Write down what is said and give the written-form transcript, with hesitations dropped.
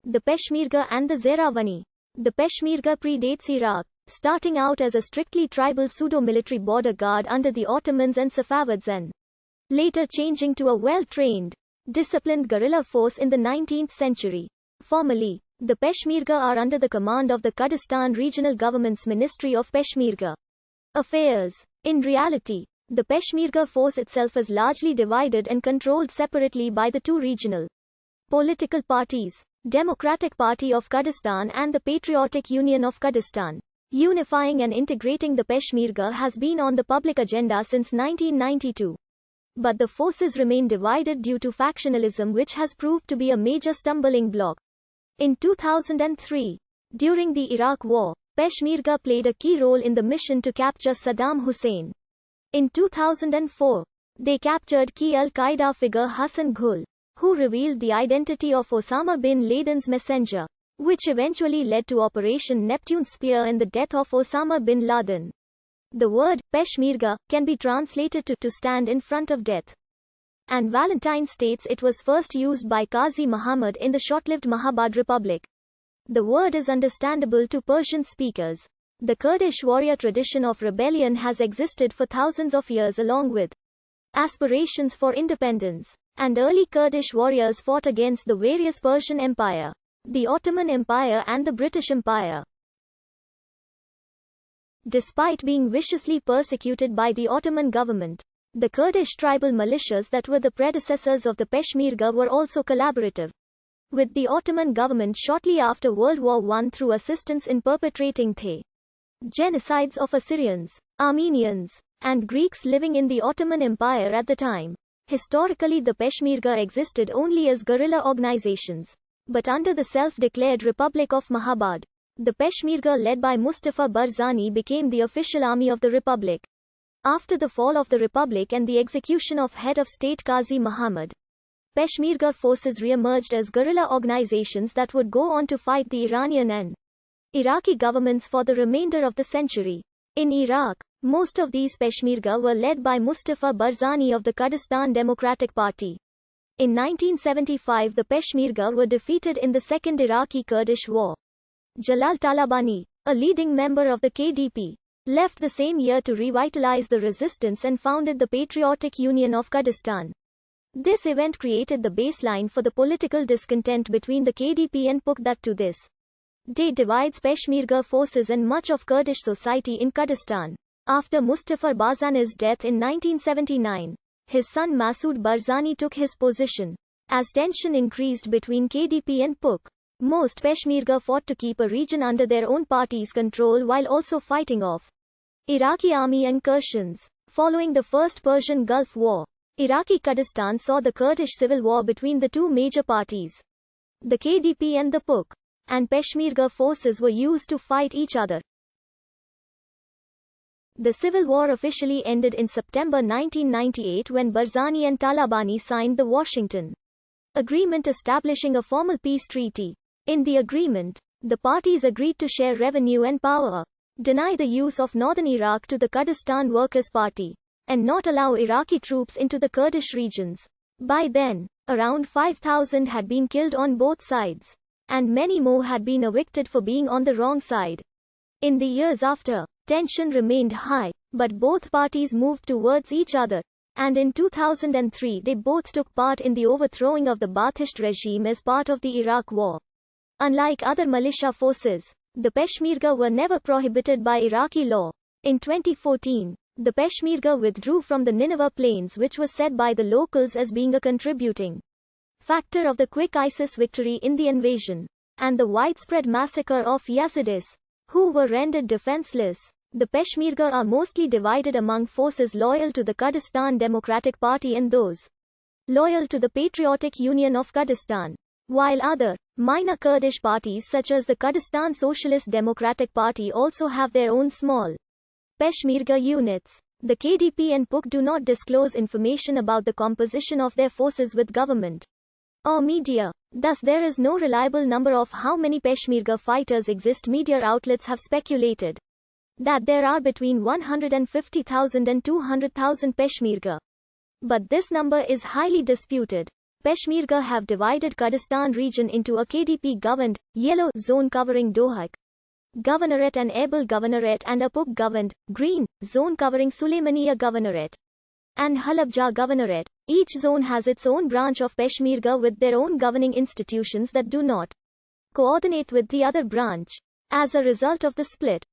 the Peshmerga and the Zeravani. The Peshmerga predates Iraq, starting out as a strictly tribal pseudo-military border guard under the Ottomans and Safavids and later changing to a well-trained, disciplined guerrilla force in the 19th century. Formally, the Peshmerga are under the command of the Kurdistan Regional Government's Ministry of Peshmerga Affairs. In reality, the Peshmerga force itself is largely divided and controlled separately by the two regional political parties, Democratic Party of Kurdistan and the Patriotic Union of Kurdistan. Unifying and integrating the Peshmerga has been on the public agenda since 1992. But the forces remain divided due to factionalism, which has proved to be a major stumbling block. In 2003, during the Iraq War, Peshmerga played a key role in the mission to capture Saddam Hussein. In 2004, they captured key al-Qaeda figure Hassan Ghul, who revealed the identity of Osama bin Laden's messenger, which eventually led to Operation Neptune Spear and the death of Osama bin Laden. The word Peshmerga can be translated to stand in front of death. And Valentine states it was first used by Qazi Muhammad in the short-lived Mahabad Republic. The word is understandable to Persian speakers. The Kurdish warrior tradition of rebellion has existed for thousands of years along with aspirations for independence. And early Kurdish warriors fought against the various Persian Empire, the Ottoman Empire and the British Empire. Despite being viciously persecuted by the Ottoman government, the Kurdish tribal militias that were the predecessors of the Peshmerga were also collaborative with the Ottoman government shortly after World War I through assistance in perpetrating the genocides of Assyrians, Armenians, and Greeks living in the Ottoman Empire at the time. Historically, the Peshmerga existed only as guerrilla organizations, but under the self-declared Republic of Mahabad, the Peshmerga led by Mustafa Barzani became the official army of the Republic. After the fall of the Republic and the execution of head of state Qazi Muhammad, Peshmerga forces re-emerged as guerrilla organizations that would go on to fight the Iranian and Iraqi governments for the remainder of the century. In Iraq, most of these Peshmerga were led by Mustafa Barzani of the Kurdistan Democratic Party. In 1975, the Peshmerga were defeated in the Second Iraqi Kurdish War. Jalal Talabani, a leading member of the KDP, left the same year to revitalize the resistance and founded the Patriotic Union of Kurdistan. This event created the baseline for the political discontent between the KDP and PUK that to this day divides Peshmerga forces and much of Kurdish society in Kurdistan. After Mustafa Barzani's death in 1979, his son Masoud Barzani took his position. As tension increased between KDP and PUK, most Peshmerga fought to keep a region under their own party's control while also fighting off Iraqi army incursions. Following the First Persian Gulf War, Iraqi Kurdistan saw the Kurdish civil war between the two major parties, the KDP and the PUK, and Peshmerga forces were used to fight each other. The civil war officially ended in September 1998 when Barzani and Talabani signed the Washington Agreement establishing a formal peace treaty. In the agreement, the parties agreed to share revenue and power, deny the use of northern Iraq to the Kurdistan Workers' Party, and not allow Iraqi troops into the Kurdish regions. By then, around 5,000 had been killed on both sides, and many more had been evicted for being on the wrong side. In the years after, tension remained high, but both parties moved towards each other, and in 2003 they both took part in the overthrowing of the Ba'athist regime as part of the Iraq War. Unlike other militia forces, the Peshmerga were never prohibited by Iraqi law. In 2014, the Peshmerga withdrew from the Nineveh Plains, which was said by the locals as being a contributing factor of the quick ISIS victory in the invasion, and the widespread massacre of Yazidis, who were rendered defenseless. The Peshmerga are mostly divided among forces loyal to the Kurdistan Democratic Party and those loyal to the Patriotic Union of Kurdistan, while other, minor Kurdish parties such as the Kurdistan Socialist Democratic Party also have their own small Peshmerga units. The KDP and PUK do not disclose information about the composition of their forces with government or media. Thus there is no reliable number of how many Peshmerga fighters exist. Media outlets have speculated that there are between 150,000 and 200,000 Peshmerga. But this number is highly disputed. Peshmerga have divided Kurdistan region into a KDP-governed, yellow zone covering Dohuk Governorate and Erbil Governorate and a PUK-governed, green zone covering Suleymaniya Governorate and Halabja Governorate. Each zone has its own branch of Peshmerga with their own governing institutions that do not coordinate with the other branch. As a result of the split,